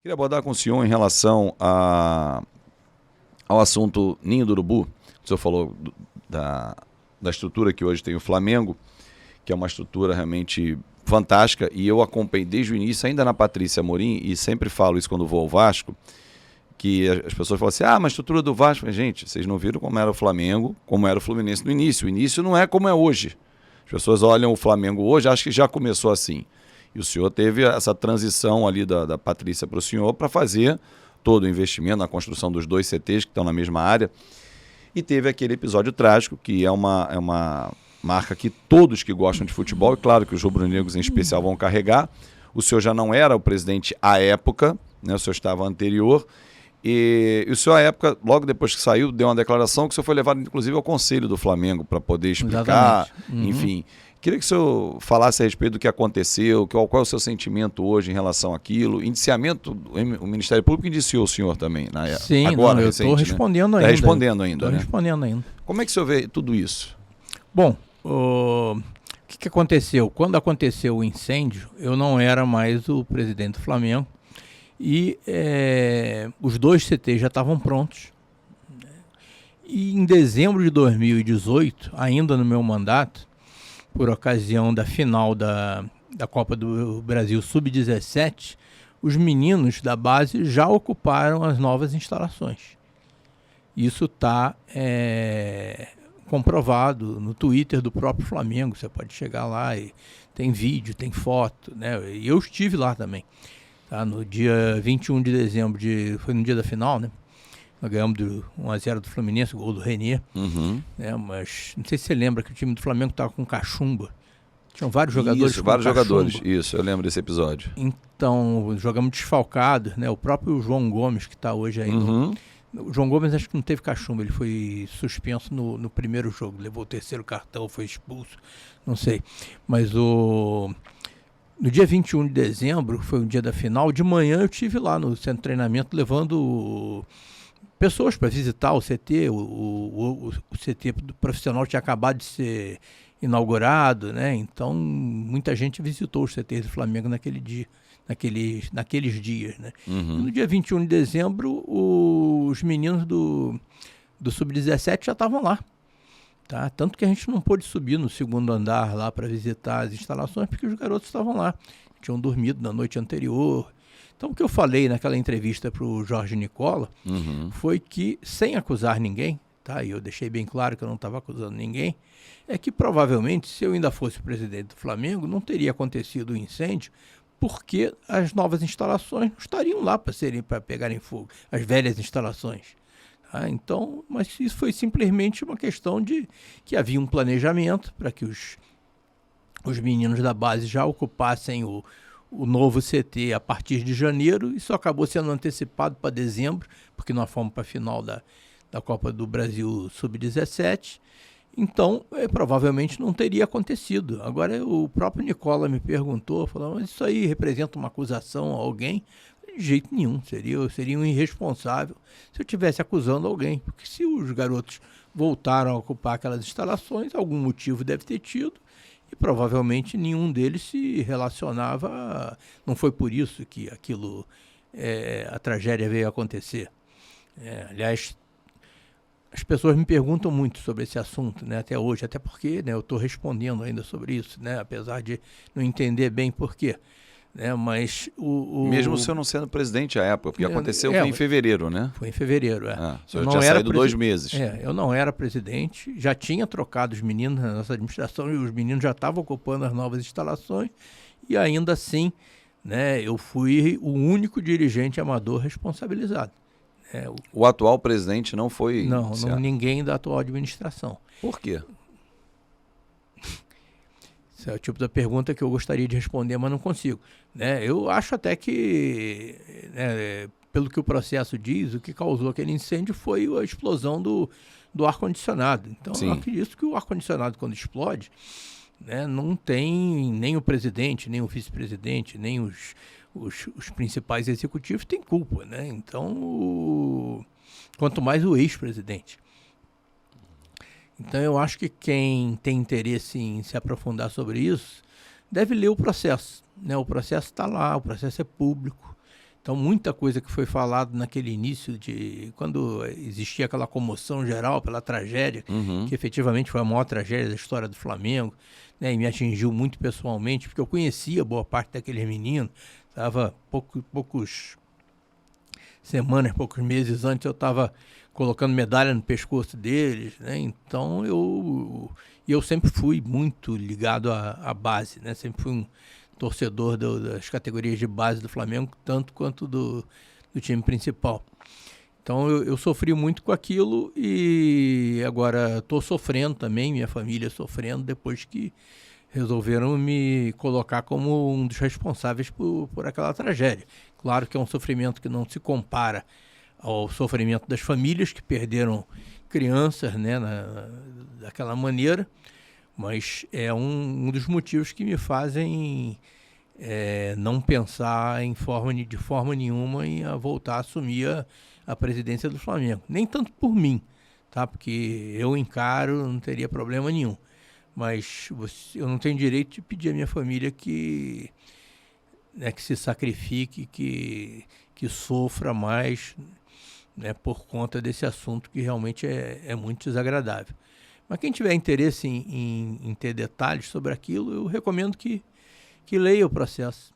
Queria abordar com o senhor em relação ao assunto Ninho do Urubu. O senhor falou da estrutura que hoje tem o Flamengo, que é uma estrutura realmente fantástica, e eu acompanhei desde o início, ainda na Patrícia Amorim, e sempre falo isso quando vou ao Vasco, que as pessoas falam assim, mas a estrutura do Vasco... Mas, gente, vocês não viram como era o Flamengo, como era o Fluminense no início. O início não é como é hoje. As pessoas olham o Flamengo hoje, acham que já começou assim. E o senhor teve essa transição ali da Patrícia para o senhor para fazer todo o investimento na construção dos 2 CTs que estão na mesma área. E teve aquele episódio trágico, que é uma marca que todos que gostam de futebol, e claro que os rubro-negros em especial vão carregar. O senhor já não era o presidente à época, né? O senhor estava anterior. E o senhor, à época, logo depois que saiu, deu uma declaração que o senhor foi levado, inclusive, ao Conselho do Flamengo para poder explicar, enfim. Queria que o senhor falasse a respeito do que aconteceu, qual é o seu sentimento hoje em relação àquilo. Indiciamento, o Ministério Público indiciou o senhor também, Sim, agora, eu estou respondendo ainda. Está respondendo ainda, Estou respondendo ainda. Como é que o senhor vê tudo isso? Bom, o que aconteceu? Quando aconteceu o incêndio, eu não era mais o presidente do Flamengo e os 2 CTs já estavam prontos. E em dezembro de 2018, ainda no meu mandato, por ocasião da final da Copa do Brasil Sub-17, os meninos da base já ocuparam as novas instalações. Isso está comprovado no Twitter do próprio Flamengo. Você pode chegar lá e tem vídeo, tem foto, né? E eu estive lá também. Tá? No dia 21 de dezembro, foi no dia da final, né? Nós ganhamos 1-0 do Fluminense, gol do Renier. Né? Mas não sei se você lembra que o time do Flamengo estava com cachumba. Tinham vários jogadores isso, com vários cachumba. jogadores. Isso, eu lembro desse episódio. Então, jogamos desfalcado, né? O próprio João Gomes, que está hoje aí. O João Gomes acho que não teve cachumba, ele foi suspenso no primeiro jogo. Levou o 3º cartão, foi expulso, não sei. Mas no dia 21 de dezembro, foi o dia da final, de manhã eu estive lá no centro de treinamento levando pessoas para visitar o CT. O CT do profissional tinha acabado de ser inaugurado, né? Então muita gente visitou os CTs do Flamengo naquele dia, naqueles dias, né? E no dia 21 de dezembro os meninos do Sub-17 já estavam lá, tá? Tanto que a gente não pôde subir no 2º andar lá para visitar as instalações porque os garotos estavam lá, tinham dormido na noite anterior. Então, o que eu falei naquela entrevista para o Jorge Nicola foi que, sem acusar ninguém, tá? E eu deixei bem claro que eu não estava acusando ninguém, é que provavelmente, se eu ainda fosse presidente do Flamengo, não teria acontecido o incêndio, porque as novas instalações não estariam lá para pegarem fogo, as velhas instalações. Tá? Então, mas isso foi simplesmente uma questão de que havia um planejamento para que os meninos da base já ocupassem o novo CT a partir de janeiro. Isso acabou sendo antecipado para dezembro, porque nós fomos para a final da Copa do Brasil Sub-17. Então, provavelmente não teria acontecido. Agora, o próprio Nicola me perguntou, falou, mas isso aí representa uma acusação a alguém? De jeito nenhum, seria um irresponsável se eu estivesse acusando alguém, porque se os garotos voltaram a ocupar aquelas instalações, algum motivo deve ter tido, e provavelmente nenhum deles se relacionava, não foi por isso que a tragédia veio a acontecer. Aliás, as pessoas me perguntam muito sobre esse assunto, né, até hoje, até porque, né, eu estou respondendo ainda sobre isso, né, apesar de não entender bem por quê. Né, mas mesmo o senhor não sendo presidente à época, porque aconteceu foi em fevereiro, né? Foi em fevereiro, o senhor tinha saído 2 meses. Eu não era presidente, já tinha trocado os meninos na nossa administração e os meninos já estavam ocupando as novas instalações e ainda assim, né, eu fui o único dirigente amador responsabilizado. O atual presidente não foi... Não, ninguém da atual administração. Por quê? Esse é o tipo da pergunta que eu gostaria de responder, mas não consigo. Né? Eu acho até que, né, pelo que o processo diz, o que causou aquele incêndio foi a explosão do ar-condicionado. Então, eu acredito que o ar-condicionado, quando explode, né, não tem nem o presidente, nem o vice-presidente, nem os principais executivos têm culpa. Né? Então, quanto mais o ex-presidente. Então eu acho que quem tem interesse em se aprofundar sobre isso deve ler o processo. Né? O processo está lá, o processo é público. Então, muita coisa que foi falado naquele início, quando existia aquela comoção geral pela tragédia, que efetivamente foi a maior tragédia da história do Flamengo, né, e me atingiu muito pessoalmente, porque eu conhecia boa parte daqueles meninos, estava poucos meses antes eu estava colocando medalha no pescoço deles, né? Então eu sempre fui muito ligado à base, né? Sempre fui um torcedor das categorias de base do Flamengo, tanto quanto do time principal. Então eu sofri muito com aquilo e agora estou sofrendo também, minha família sofrendo, depois que resolveram me colocar como um dos responsáveis por aquela tragédia. Claro que é um sofrimento que não se compara ao sofrimento das famílias que perderam crianças, né, daquela maneira, mas é um dos motivos que me fazem não pensar de forma nenhuma em voltar a assumir a presidência do Flamengo. Nem tanto por mim, tá? Porque eu encaro, não teria problema nenhum. Mas eu não tenho direito de pedir à minha família que se sacrifique, que sofra mais, né, por conta desse assunto que realmente é muito desagradável. Mas quem tiver interesse em ter detalhes sobre aquilo, eu recomendo que leia o processo.